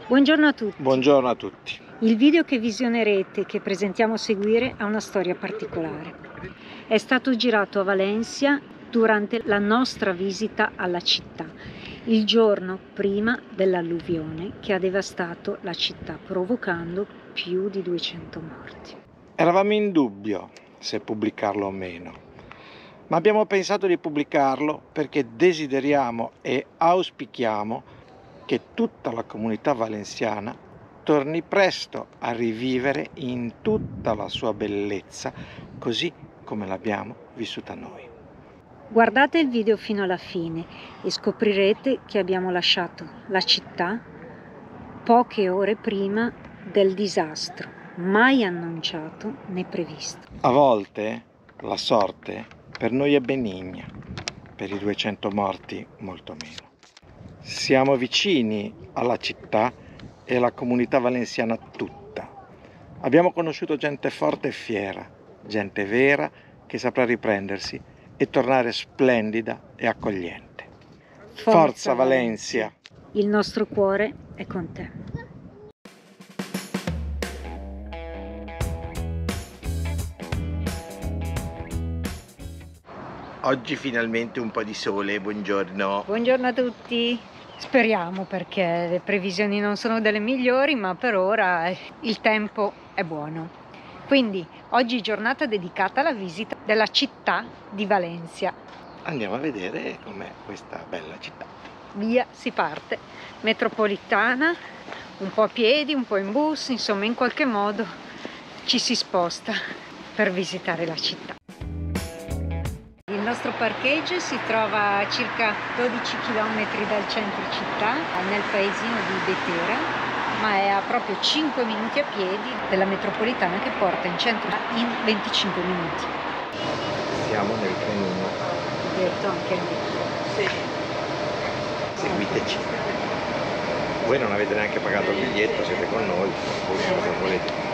Buongiorno a tutti. Buongiorno a tutti. Il video che visionerete e che presentiamo a seguire ha una storia particolare. È stato girato a Valencia durante la nostra visita alla città, il giorno prima dell'alluvione che ha devastato la città, provocando più di 200 morti. Eravamo in dubbio se pubblicarlo o meno, ma abbiamo pensato di pubblicarlo perché desideriamo e auspichiamo che tutta la comunità valenziana torni presto a rivivere in tutta la sua bellezza, così come l'abbiamo vissuta noi. Guardate il video fino alla fine e scoprirete che abbiamo lasciato la città poche ore prima del disastro, mai annunciato né previsto. A volte la sorte per noi è benigna, per i 200 morti molto meno. Siamo vicini alla città e alla comunità valenziana tutta. Abbiamo conosciuto gente forte e fiera, gente vera che saprà riprendersi e tornare splendida e accogliente. Forza Valencia! Il nostro cuore è con te. Oggi finalmente un po' di sole, buongiorno. Buongiorno a tutti. Speriamo, perché le previsioni non sono delle migliori, ma per ora il tempo è buono. Quindi oggi giornata dedicata alla visita della città di Valencia. Andiamo a vedere com'è questa bella città. Via, si parte. Metropolitana, un po' a piedi, un po' in bus, insomma in qualche modo ci si sposta per visitare la città. Il nostro parcheggio si trova a circa 12 km dal centro città, nel paesino di Betera, ma è a proprio 5 minuti a piedi della metropolitana che porta in centro in 25 minuti. Siamo nel trenino. Detto anche il metro. Sì. Seguiteci. Voi non avete neanche pagato il biglietto, siete con noi. Voi cosa volete?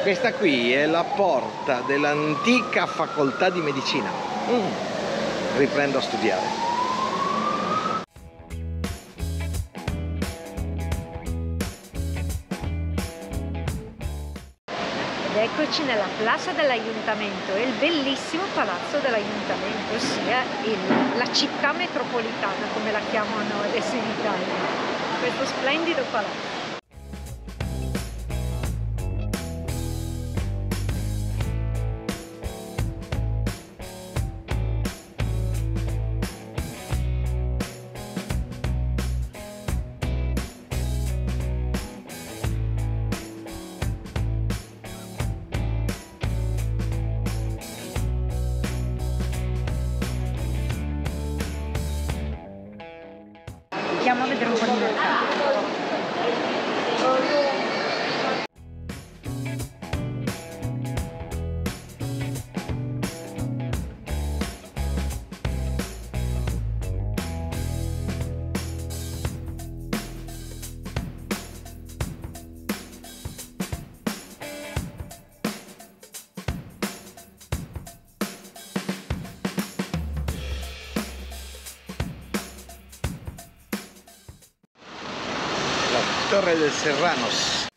Questa qui è la porta dell'antica facoltà di medicina. Riprendo a studiare. Ed eccoci nella Plaza dell'Ayuntamiento, il bellissimo palazzo dell'Ayuntamiento, ossia la città metropolitana, come la chiamano adesso in Italia. Questo splendido palazzo. Andiamo a vedere un po' di mercato. Torre del Serranos.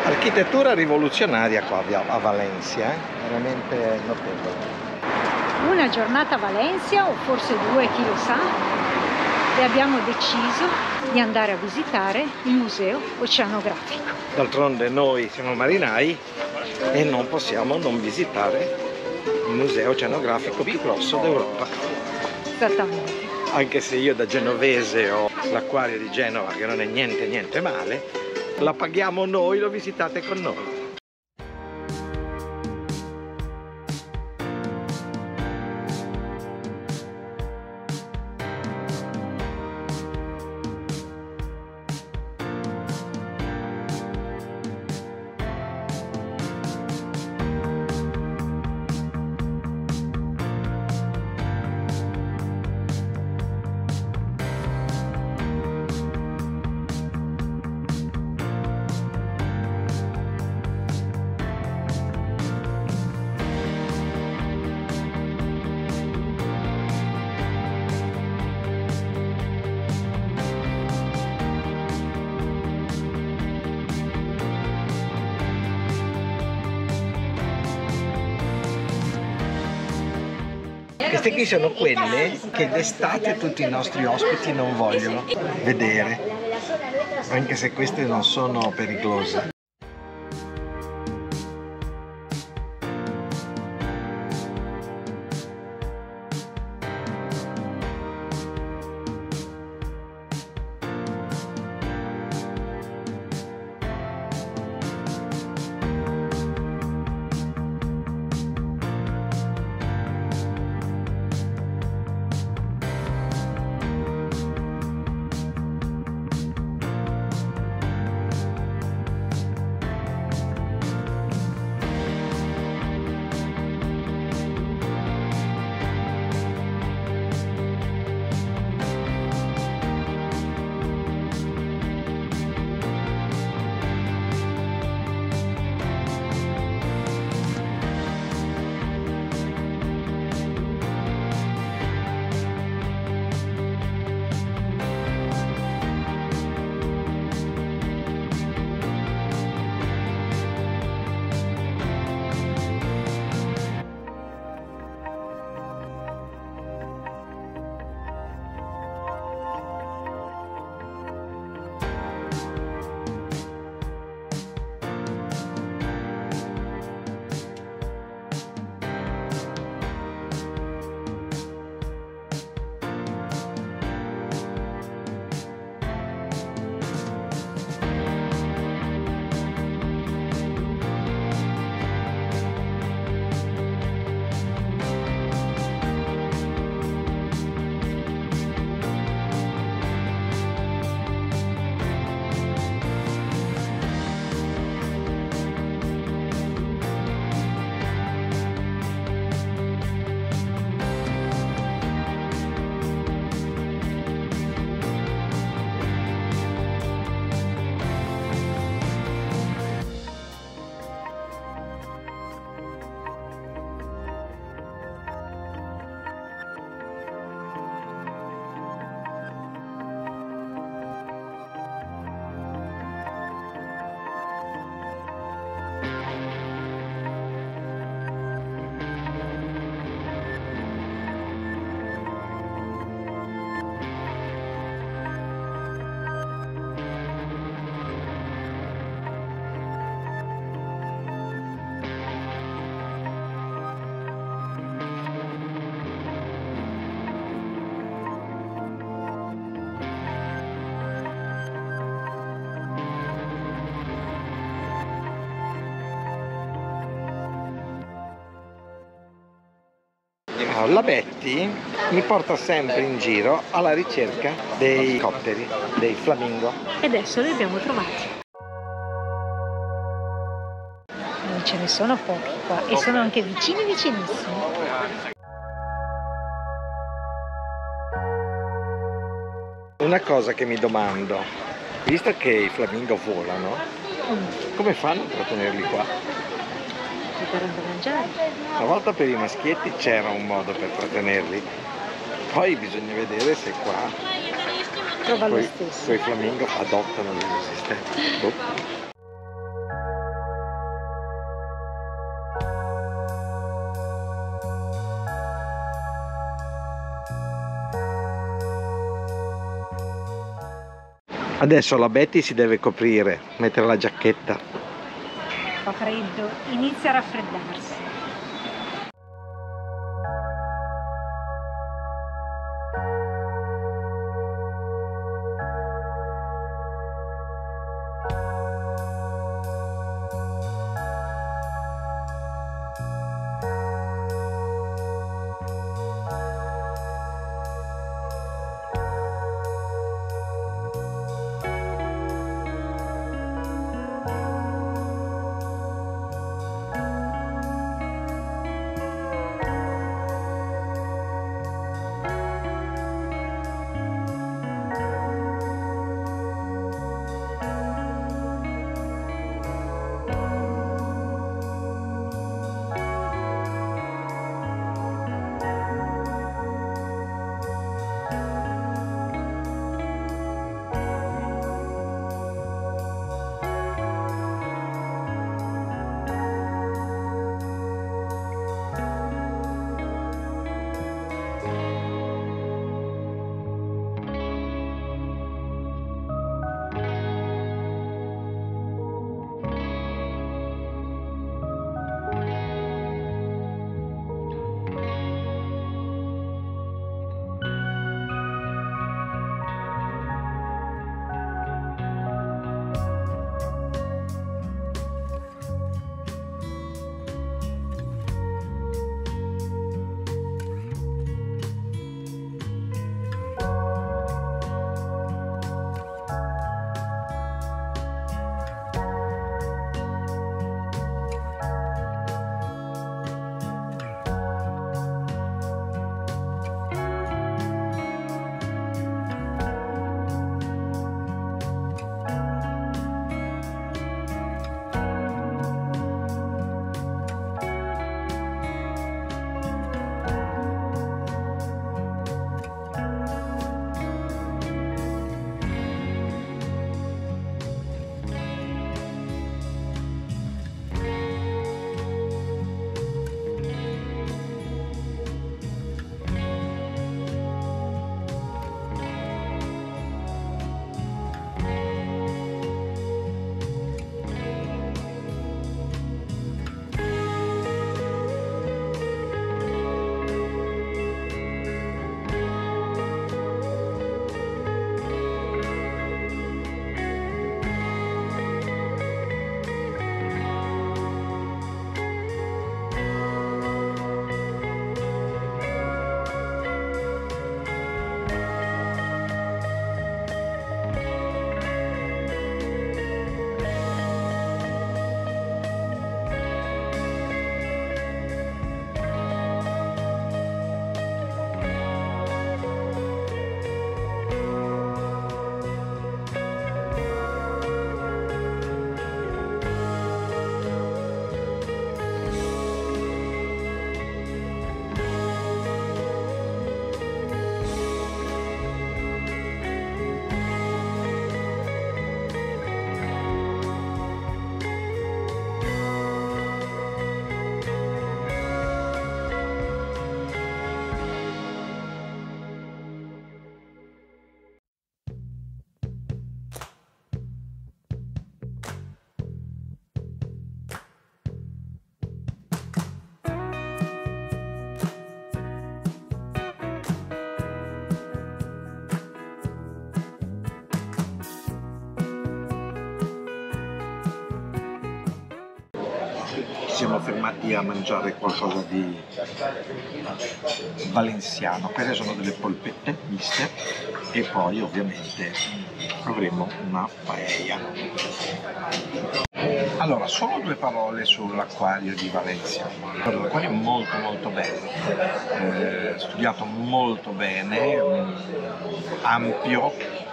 Architettura rivoluzionaria qua a Valencia, veramente notevole. Una giornata a Valencia, o forse due, chi lo sa, e abbiamo deciso di andare a visitare il museo oceanografico. D'altronde noi siamo marinai e non possiamo non visitare il museo oceanografico più grosso d'Europa. Esattamente. Anche se io da genovese ho l'acquario di Genova, che non è niente male, la paghiamo noi, lo visitate con noi. Queste qui sono quelle che d'estate tutti i nostri ospiti non vogliono vedere, anche se queste non sono pericolose. La Betty mi porta sempre in giro alla ricerca dei cotteri, dei flamingo. E adesso li abbiamo trovati. Non ce ne sono pochi qua e sono anche vicinissimi. Una cosa che mi domando, visto che i flamingo volano, come fanno a trattenerli qua? Per andare a mangiare. Una volta per i maschietti c'era un modo per trattenerli, poi bisogna vedere se qua Trova lo stesso. quei flamingo adottano il sistema. Adesso la Betty si deve coprire, mettere la giacchetta. Fa freddo, inizia a raffreddarsi. ci siamo fermati a mangiare qualcosa di valenziano. Queste sono delle polpette miste e poi ovviamente avremo una paella. Allora, solo 2 parole sull'acquario di Valencia. L'acquario è molto molto bello, studiato molto bene, ampio,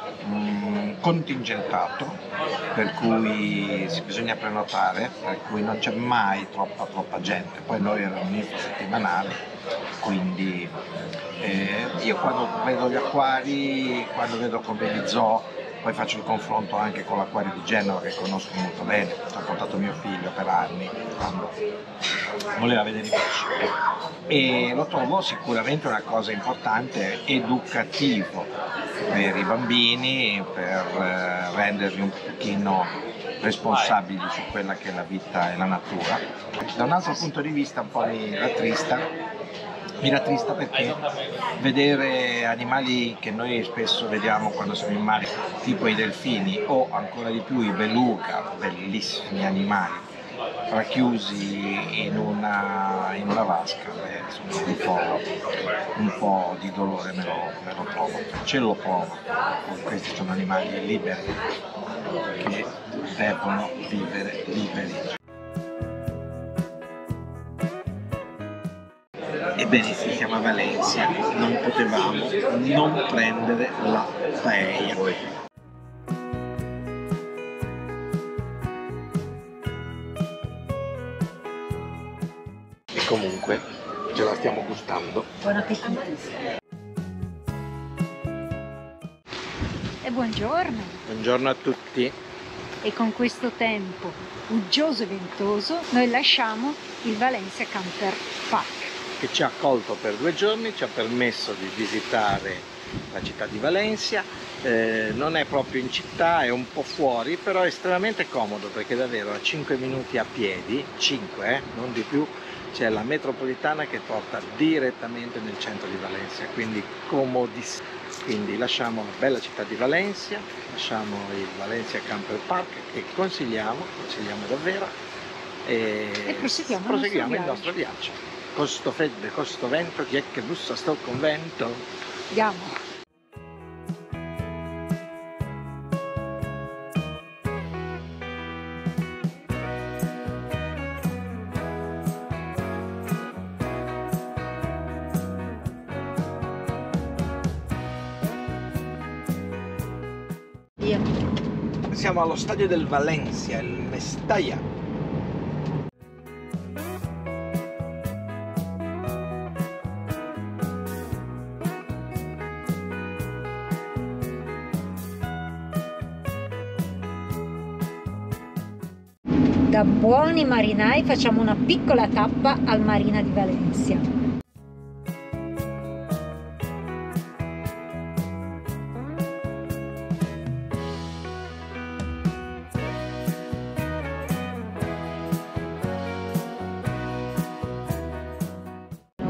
contingentato, per cui bisogna prenotare, per cui non c'è mai troppa gente. Poi noi eravamo infrasettimanali, quindi io quando vedo gli acquari, quando vedo come gli zoo, poi faccio il confronto anche con l'acquario di Genova che conosco molto bene, ci ha portato mio figlio per anni quando voleva vedere i pesci, e lo trovo sicuramente una cosa importante, educativo per i bambini, per renderli un pochino responsabili su quella che è la vita e la natura. Da un altro punto di vista un po' mi rattrista perché vedere animali che noi spesso vediamo quando siamo in mare, tipo i delfini o ancora di più i beluga, bellissimi animali, racchiusi in una vasca, insomma, un po' di dolore me lo provo, ce lo provo. Questi sono animali liberi che devono vivere liberi. Ebbene sì, siamo a Valencia, non potevamo non prendere la paella. E comunque ce la stiamo gustando. Buon appetito! E buongiorno! Buongiorno a tutti! E con questo tempo uggioso e ventoso noi lasciamo il Valencia Camper Park, che ci ha accolto per 2 giorni, ci ha permesso di visitare la città di Valencia. Non è proprio in città, è un po' fuori, però è estremamente comodo perché davvero a 5 minuti a piedi, 5 non di più, c'è la metropolitana che porta direttamente nel centro di Valencia, quindi comodissimo. Quindi lasciamo la bella città di Valencia, lasciamo il Valencia Camper Park che consigliamo davvero, e proseguiamo il nostro viaggio. Costo freddo, costo vento, chi è che bussa sto convento? Andiamo! Via. Siamo allo stadio del Valencia, il Mestalla. Da buoni marinai facciamo una piccola tappa al Marina di Valencia.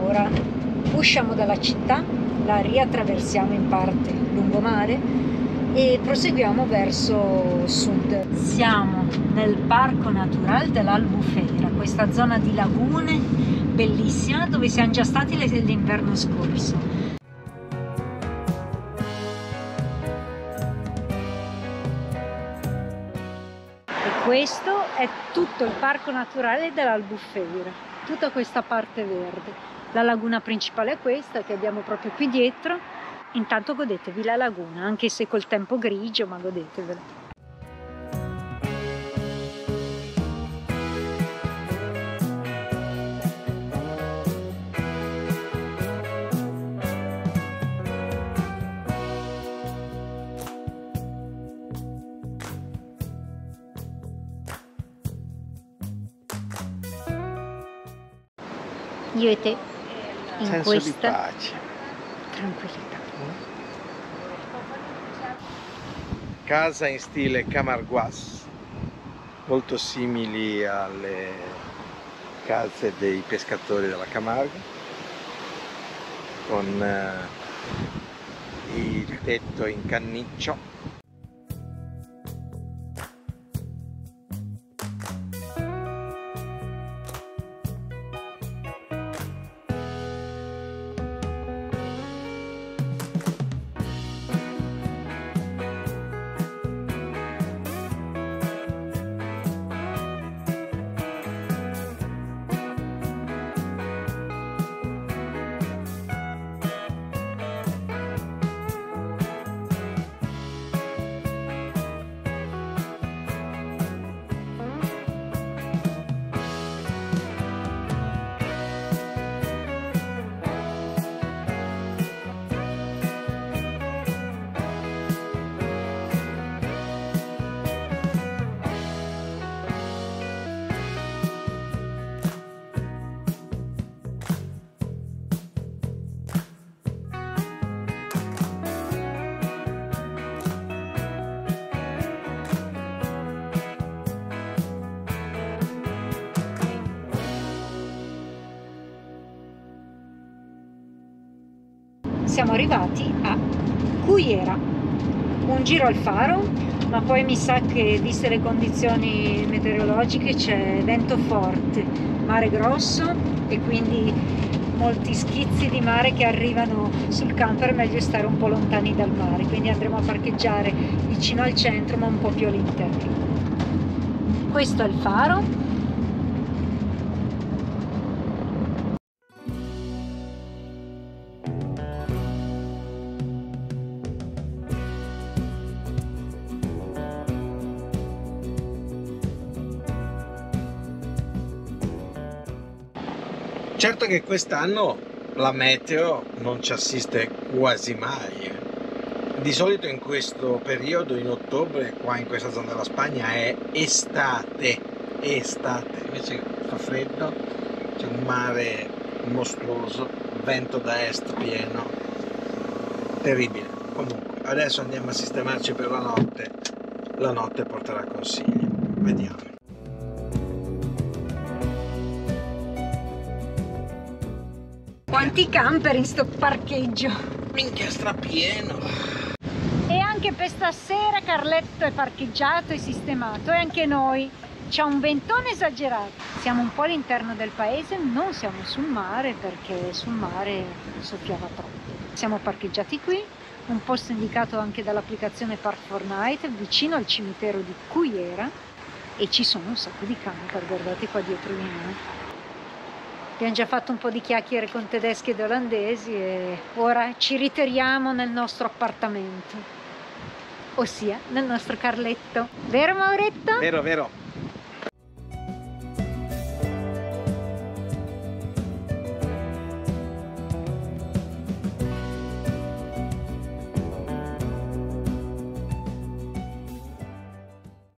Ora usciamo dalla città, la riattraversiamo in parte lungomare e proseguiamo verso sud. Siamo nel Parco Naturale dell'Albufera, questa zona di lagune bellissima dove siamo già stati l'inverno scorso. E questo è tutto il Parco Naturale dell'Albufera, tutta questa parte verde. La laguna principale è questa che abbiamo proprio qui dietro. Intanto godetevi la laguna, anche se col tempo grigio, ma godetevela. Io e te in Senso questa di pace, tranquillità. Casa in stile Camarguas, molto simili alle case dei pescatori della Camarga, con il tetto in canniccio. siamo arrivati a Cullera. Un giro al faro, ma poi mi sa che, viste le condizioni meteorologiche, c'è vento forte, mare grosso e quindi molti schizzi di mare che arrivano sul camper. È meglio stare un po' lontani dal mare, quindi andremo a parcheggiare vicino al centro ma un po' più all'interno. Questo è il faro. Certo che quest'anno la meteo non ci assiste quasi mai. Di solito in questo periodo, in ottobre, qua in questa zona della Spagna è estate, invece fa freddo, c'è un mare mostruoso, vento da est pieno, terribile. Comunque, adesso andiamo a sistemarci per la notte porterà consigli, vediamo. Quanti camper in sto parcheggio! Minchia, strapieno! E anche per stasera Carletto è parcheggiato e sistemato, e anche noi. C'è un ventone esagerato. Siamo un po' all'interno del paese, non siamo sul mare perché sul mare soffiava troppo. Siamo parcheggiati qui, un posto indicato anche dall'applicazione Park4Night, vicino al cimitero di Cullera, e ci sono un sacco di camper, guardate qua dietro di noi. Abbiamo già fatto un po' di chiacchiere con tedeschi ed olandesi e ora ci ritiriamo nel nostro appartamento, ossia nel nostro Carletto. Vero Mauretto? Vero, vero.